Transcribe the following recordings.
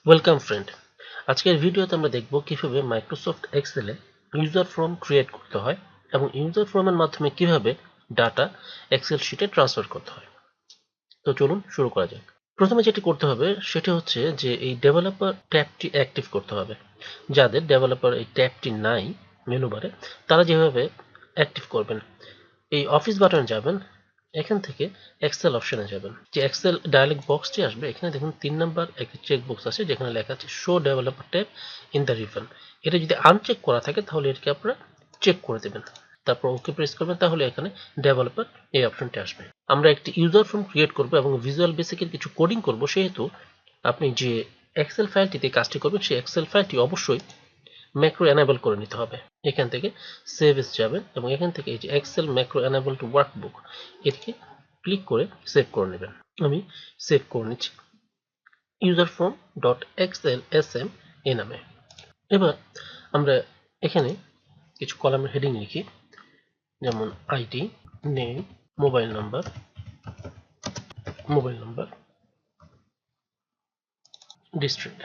Welcome friend. আজকের ভিডিওতে আমরা দেখব কিভাবে মাইক্রোসফট এক্সেলে ইউজার ফর্ম ক্রিয়েট করতে হয় এবং ইউজার ফর্মের মাধ্যমে কিভাবে ডাটা এক্সেল শিটে ট্রান্সফার করতে হয়। তো চলুন শুরু করা যাক। প্রথমে যেটি করতে হবে সেটি হচ্ছে যে এই ডেভেলপার ট্যাবটি অ্যাক্টিভ করতে হবে। যাদের ডেভেলপার এই ট্যাবটি নাই মেনু বারে, তারা যেভাবে অ্যাক্টিভ করবেন, এই অফিস বাটনে যাবেন, এখান থেকে এক্সেল অপশনে যাবেন। যে এক্সেল ডায়ালগ বক্সটি আসবে, এখানে দেখুন 3 নাম্বার একটি চেক বক্স আছে যেখানে লেখা আছে show developer tab in the ribbon. এটা যদি আনচেক করা থাকে তাহলে এটাকে আপনারা চেক করে দেবেন, তারপর ওকে প্রেস করবেন, তাহলে এখানে ডেভেলপার এই অপশনটি আসবে। আমরা একটি ইউজার ফর্ম ক্রিয়েট করব এবং ভিজুয়াল বেসিকের কিছু কোডিং করব, সেহেতু আপনি যে এক্সেল ফাইলটিতে কাজটি করবেন সেই এক্সেল ফাইলটি অবশ্যই ম্যাক্রো এনেবল করে নিতে হবে। এখান থেকে সেভ এস যাবেন এবং এখান থেকে এই যে Excel macro enable to workbook এটিকে ক্লিক করে সেভ করে নেবেন। আমি সেভ করে নিচ্ছি user form dot X L S M এ নামে। এবার আমরা এখানে কিছু কলামের হেডিং লিখি, যেমন ID, name, mobile number, district.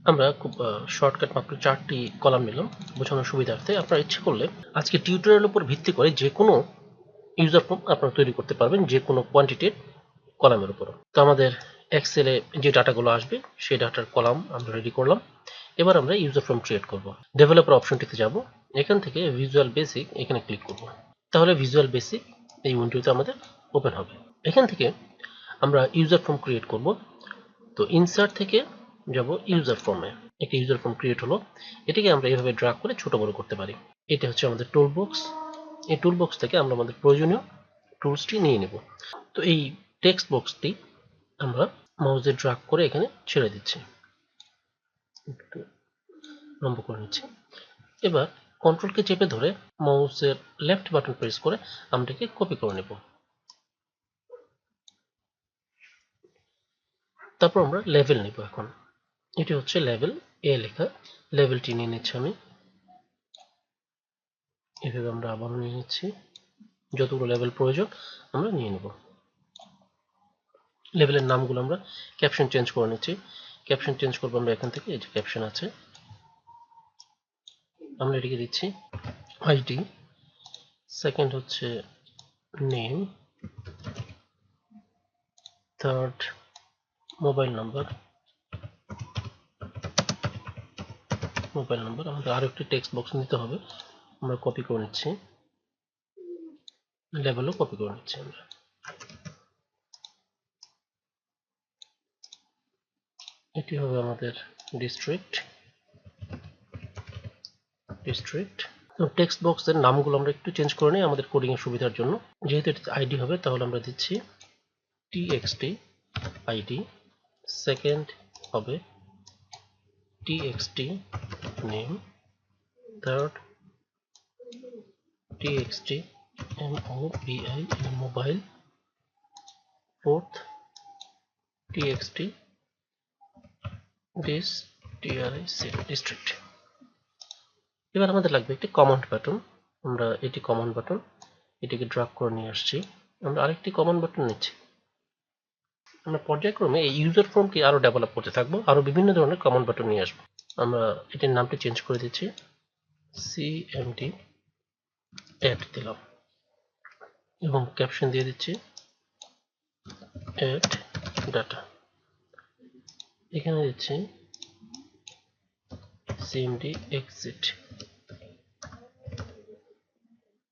আমরা খুব শর্টকাট মাত্র 4টি কলাম নিলাম বোঝানোর সুবিধার্থে। আপনারা ইচ্ছে করলে আজকে টিউটোরিয়ালের উপর ভিত্তি করে যে কোনো ইউজার ফর্ম আপনারা তৈরি করতে পারবেন, যে কোনো কোয়ান্টিটির কলামের উপর। তো আমাদের এক্সেলে যে ডাটাগুলো আসবে সেই ডাটার কলাম আমরা রেডি করলাম। এবার আমরা ইউজার ফর্ম ক্রিয়েট করব। ডেভেলপার অপশনটিতে যাব, এখান থেকে ভিজুয়াল বেসিক এখানে ক্লিক করব। তাহলে ভিজুয়াল বেসিক এই উইন্ডোতে আমাদের ওপেন হবে। এখান থেকে আমরা ইউজার ফর্ম ক্রিয়েট করব। তো ইনসার্ট থেকে যাব ইউজার ফর্মে। একটা ইউজার ফর্ম ক্রিয়েট হলো, এটিকে আমরা এইভাবে ড্র্যাগ করে ছোট বড় করতে পারি। এটা হচ্ছে আমাদের টুল বক্স। এই টুল বক্স থেকে আমরা আমাদের প্রয়োজনীয় টুলসটি নিয়ে নেব। তো এই টেক্সট বক্সটি আমরা মাউসে ড্র্যাগ করে এখানে ছেড়ে দিচ্ছি, একটু লম্ব করে নিচ্ছি। এবার কন্ট্রোলকে চেপে ধরে মাউসের লেফট বাটন প্রেস করে আমরা এটাকে কপি করে নেব। তারপর আমরা লেভেল নেব। এখন এটি হচ্ছে লেভেল এ লেখা, লেভেলটি নিয়ে নিচ্ছি আমি। এভাবে আমরা আবারও নিয়ে নিচ্ছি, যতগুলো লেভেল প্রয়োজন আমরা নিয়ে নেব। লেভেলের নামগুলো আমরা ক্যাপশন চেঞ্জ করে নিচ্ছি। ক্যাপশন চেঞ্জ করবো আমরা এখান থেকে, এই যে ক্যাপশন আছে, আমরা এটিকে দিচ্ছি আইডি, সেকেন্ড হচ্ছে নেম, থার্ড মোবাইল নাম্বার। আমাদের আরো একটি টেক্সট বক্স নিতে হবে, আমরা কপি করে নিচ্ছি, লেভেলও কপি করে নিচ্ছি আমরা। এটি হবে আমাদের ডিস্ট্রিক্ট। টেক্সট বক্সের নামগুলো আমরা একটু চেঞ্জ করে নিই আমাদের কোডিং এর সুবিধার জন্য। যেহেতু এটি আইডি হবে তাহলে আমরা দিচ্ছি txt আইডি, সেকেন্ড হবে txt name, third txt mobile, fourth txt district. এবার আমাদের লাগবে একটি কমান্ড বাটন। আমরা এটি কমান্ড বাটন, এটিকে ড্র্যাগ করে নিয়ে আসছি। আমরা আরেকটি কমান্ড বাটন নিচ্ছি। আমরা পর্যায়ক্রমে এই ইউজার ফর্মকে আরো ডেভেলপ করতে থাকবো, আরো বিভিন্ন ধরনের কমান্ড বাটন নিয়ে আসবো। আমরা এটির নামটি চেঞ্জ করে দিচ্ছি, cmd add দিলাম এবং ক্যাপশন দিয়ে দিচ্ছি add data। এখানে দিচ্ছি cmd exit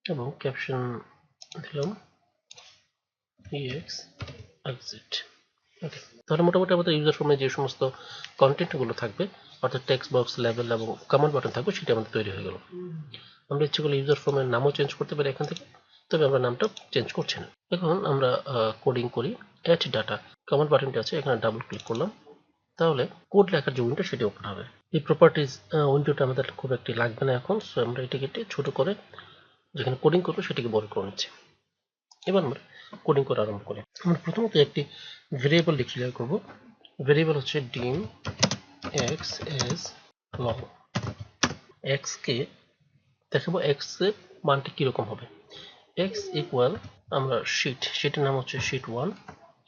এবং ক্যাপশন দিলাম ex exit। ওকে, তাহলে মোটামুটি আমাদের ইউজার ফর্মে যে সমস্ত কন্টেন্ট গুলো থাকবে, অর্থাৎ টেক্সট বক্স, লেভেল এবং কমান্ড বাটন থাকবে, সেটা আমাদের তৈরি হয়ে গেল। আমরা ইচ্ছে করলে ইউজার ফর্মের নামও চেঞ্জ করতে পারি এখান থেকে, তবে আমরা নামটা চেঞ্জ করছি না। এখন আমরা কোডিং করি। অ্যাড ডাটা কমান্ড বাটনটি আছে, এখানে ডাবল ক্লিক করলাম, তাহলে কোড লেখার যে উইন্ডো সেটি ওপেন হবে। এই প্রপার্টিজ উইন্ডোটা আমাদের খুব একটি লাগবে না এখন, সো আমরা এটিকে ছোট করে যেখানে কোডিং করবো সেটিকে বড় করে নিচ্ছি। এবার আমরা কোডিং করা আরম্ভ করি। আমরা প্রথমত একটি ভেরিয়েবল ডিক্লেয়ার করব। ভেরিয়েবল হচ্ছে dim x as long। x কে দেখাবো x এর মানটি কিরকম হবে। x ইকুয়াল আমরা শীটের নাম হচ্ছে sheet 1,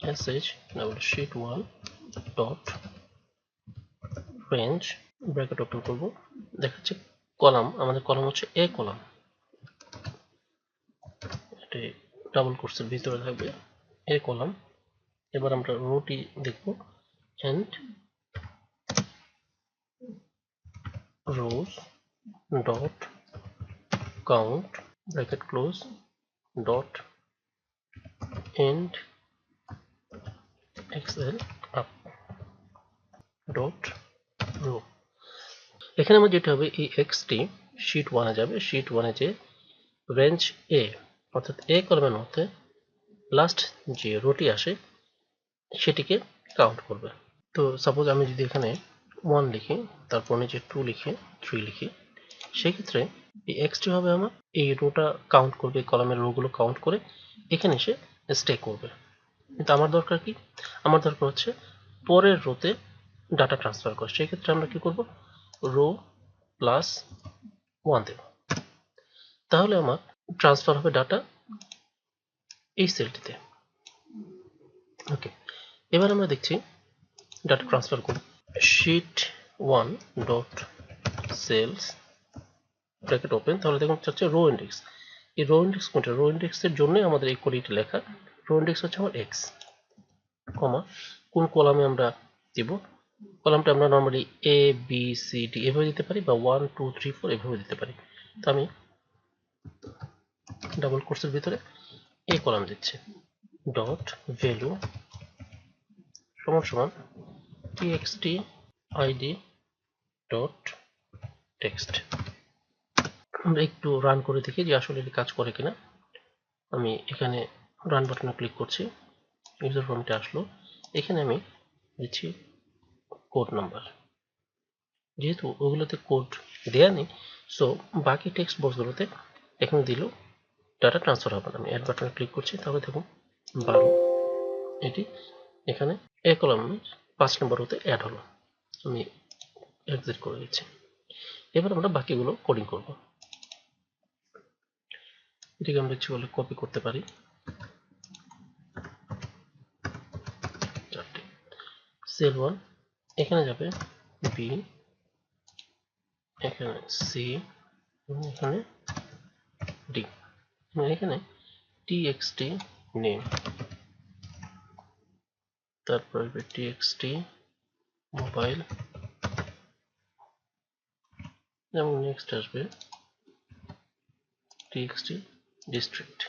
sh double sheet1 dot range bracket open করব, দেখাচ্ছে কলাম, আমাদের কলাম হচ্ছে এ কলাম, এটি ডাবল কোটসের ভিতরে থাকবে এ কলাম। এবার আমরা রোটি দেখব, and rows dot count bracket close dot end xl up dot row। এখানে আমার যেটা হবে এই xt sheet 1 এ যাবে, sheet 1 এ যে রেঞ্জ a অর্থাৎ a কলামের মধ্যে লাস্ট যে রোটি আসে সেটিকে কাউন্ট করবে। তো সাপোজ আমি যদি এখানে 1 লিখি, তারপর নিচে 2 লিখি, 3 লিখি, সেক্ষেত্রে এই xt হবে আমার এই রোটা কাউন্ট করবে, কলামের রো গুলো কাউন্ট করে এখানে এসে স্টে করবে। কিন্তু আমার দরকার কি, আমার দরকার হচ্ছে পরের রোতে ডাটা ট্রান্সফার করে। সেক্ষেত্রে আমরা কি করব, রো প্লাস 1 দেব, তাহলে আমার ট্রান্সফার হবে ডাটা এই সেলটিতে। ওকে, এবার আমরা দেখছি ডাটা ট্রান্সফার করব। sheet 1 dot cells bracket open, তাহলে দেখুন হচ্ছে রো ইন্ডেক্স। এই রো ইন্ডেক্স কোনটা, রো ইন্ডেক্সের জন্য আমাদের এই কোডটি লেখা। রো ইন্ডেক্স হচ্ছে আমার x, কমা কোন কলামে আমরা দিব, কলামটা আমরা normally a b c d এভাবে দিতে পারি, বা 1 2 3 4 এভাবে দিতে পারি। তো আমি ডাবল কোটসের ভিতরে a কলাম দিচ্ছি, ডট ভ্যালু সমান সমান txt id ডট টেক্সট। আমরা একটু রান করে দেখি যে আসলে এটি কাজ করে কিনা। আমি এখানে রান বাটনে ক্লিক করছি, ইউজার ফর্মটা আসলো, এখানে আমি দিচ্ছি কোড নাম্বার, যেহেতু ওগুলোতে কোড দেয়া নেই, সো বাকি টেক্সট বক্সগুলোতে এখানে দিলেও ডাটা ট্রান্সফার হবে না। আমি অ্যাড বাটনে ক্লিক করছি, তাহলে দেখুন 12 এটি এখানে এ কলামের 5 নম্বর হতে অ্যাড হলো। আমি এক্সিট করে দিচ্ছি। এবার আমরা বাকিগুলো কোডিং করব। এটিকে আমরা ইচ্ছে করলে কপি করতে পারি, সেল 1 এখানে যাবে, বি এখানে সি, এখানে ডি, এখানে txt নেম, তারপর txt মোবাইল, এবং নেক্সট আসবে txt ডিস্ট্রিক্ট,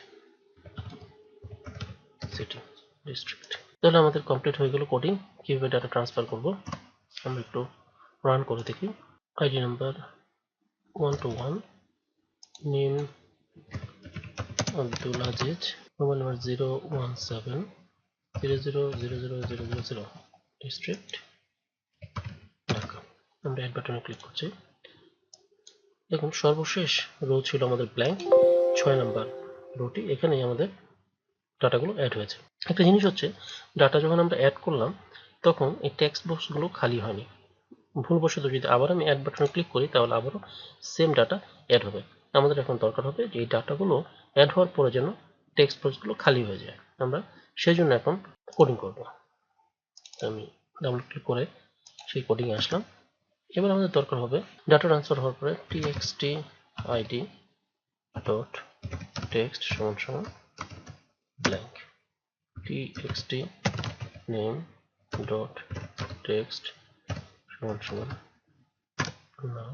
সিটি ডিস্ট্রিক্ট। তাহলে আমাদের কমপ্লিট হয়ে গেল কোডিং। কিভাবে ডাটা ট্রান্সফার করব আমরা একটু রান করে দেখি। ID number 1 to 1, name Abdul Aziz, mobile number 017000000, district Dhaka. আমরা অ্যাড বাটনে ক্লিক করছি। দেখুন সর্বশেষ রো ছিল আমাদের ব্ল্যাঙ্ক, 6 নাম্বার রোটি, এখানেই আমাদের ডাটাগুলো অ্যাড হয়েছে। একটা জিনিস হচ্ছে, ডাটা যখন আমরা অ্যাড করলাম তখন এই টেক্সট বক্সগুলো খালি হয়নি। ভুলবশত যদি আবার আমি অ্যাড বাটনে ক্লিক করি, তাহলে আবারও সেম ডাটা অ্যাড হবে। আমাদের এখন দরকার হবে যে এই ডাটাগুলো অ্যাড হওয়ার পরে যেন টেক্সট বক্সগুলো খালি হয়ে যায়। আমরা সেই জন্য এখন কোডিং করব। আমি ডাবল ক্লিক করে সেই কোডিং এ আসলাম। এবার আমাদের দরকার হবে ডাটা ট্রান্সফার হওয়ার পরে txt id ডট টেক্সট সমান সমান blank, txt name dot text সমান সমান নাম,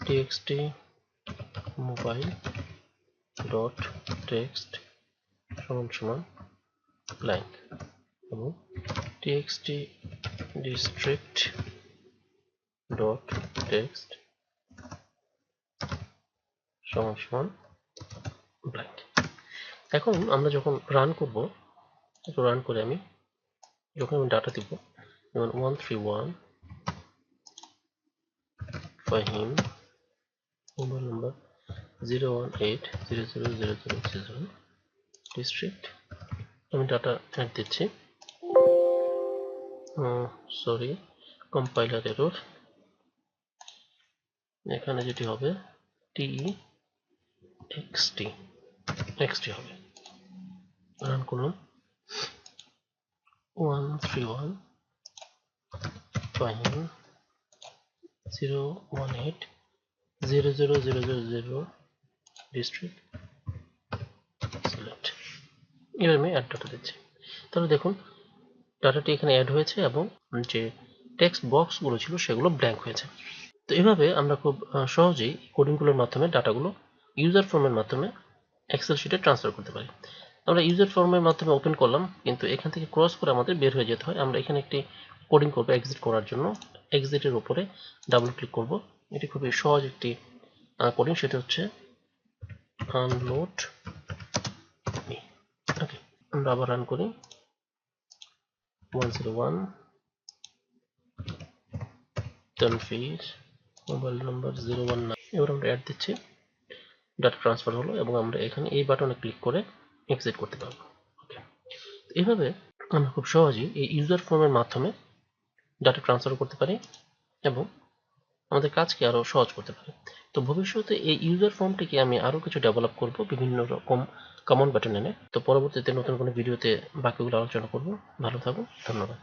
txt মোবাইল ডট টেক্সট সমান সমান ব্ল্যাঙ্ক, এবং txt ডিস্ট্রিক্ট ডট টেক্সট সমান সমান ব্ল্যাঙ্ক। এখন আমরা যখন রান করব, একটু রান করে আমি যখন আমি ডাটা দিব, যেমন 131 ফাহিম, মোবাইল নাম্বার 018000000, ডিস্ট্রিক্ট, আমি ডাটা অ্যাড দিচ্ছি। সরি, কম্পাইলার এরর, এখানে যেটি হবে txt হবে। রান করলাম, 131 fine 018 00000 district select। এবার আমি অ্যাড ডাটা দিচ্ছি। তাহলে দেখুন ডাটাটি এখানে অ্যাড হয়েছে এবং যে টেক্সট বক্সগুলো ছিল সেগুলো ব্ল্যাঙ্ক হয়েছে। তো এভাবে আমরা খুব সহজেই কোডিংগুলোর মাধ্যমে ডাটাগুলো ইউজার ফর্মের মাধ্যমে এক্সেল শিটে ট্রান্সফার করতে পারি। আমরা ইউজার ফর্মের মাধ্যমে ওপেন করলাম, কিন্তু এখান থেকে ক্রস করে আমাদের বের হয়ে যেতে হয়। আমরা এখানে একটি কোডিং করব এক্সিট করার জন্য। এক্সিটের উপরে ডাবল ক্লিক করব। এটি খুবই সহজ একটি কোডিং, সেটা হচ্ছে আনলোড মি। ওকে, আমরা আবার রান করি। 101 তানফির, মোবাইল নাম্বার 019। এবার আমরা অ্যাড দিচ্ছি, ডাটা ট্রান্সফার হলো এবং আমরা এখানে এই বাটনে ক্লিক করে এক্সিট করতে পারবো। ওকে, এইভাবে আমরা খুব সহজেই এই ইউজার ফর্মের মাধ্যমে ডাটা ট্রান্সফার করতে পারি এবং আমাদের কাজকে আরো সহজ করতে পারি। তো ভবিষ্যতে এই ইউজার ফর্মটিকে আমি আরো কিছু ডেভেলপ করব বিভিন্ন রকম কমন বাটন এনে। তো পরবর্তীতে নতুন কোনো ভিডিওতে বাকিগুলো আলোচনা করব। ভালো থাকুন, ধন্যবাদ।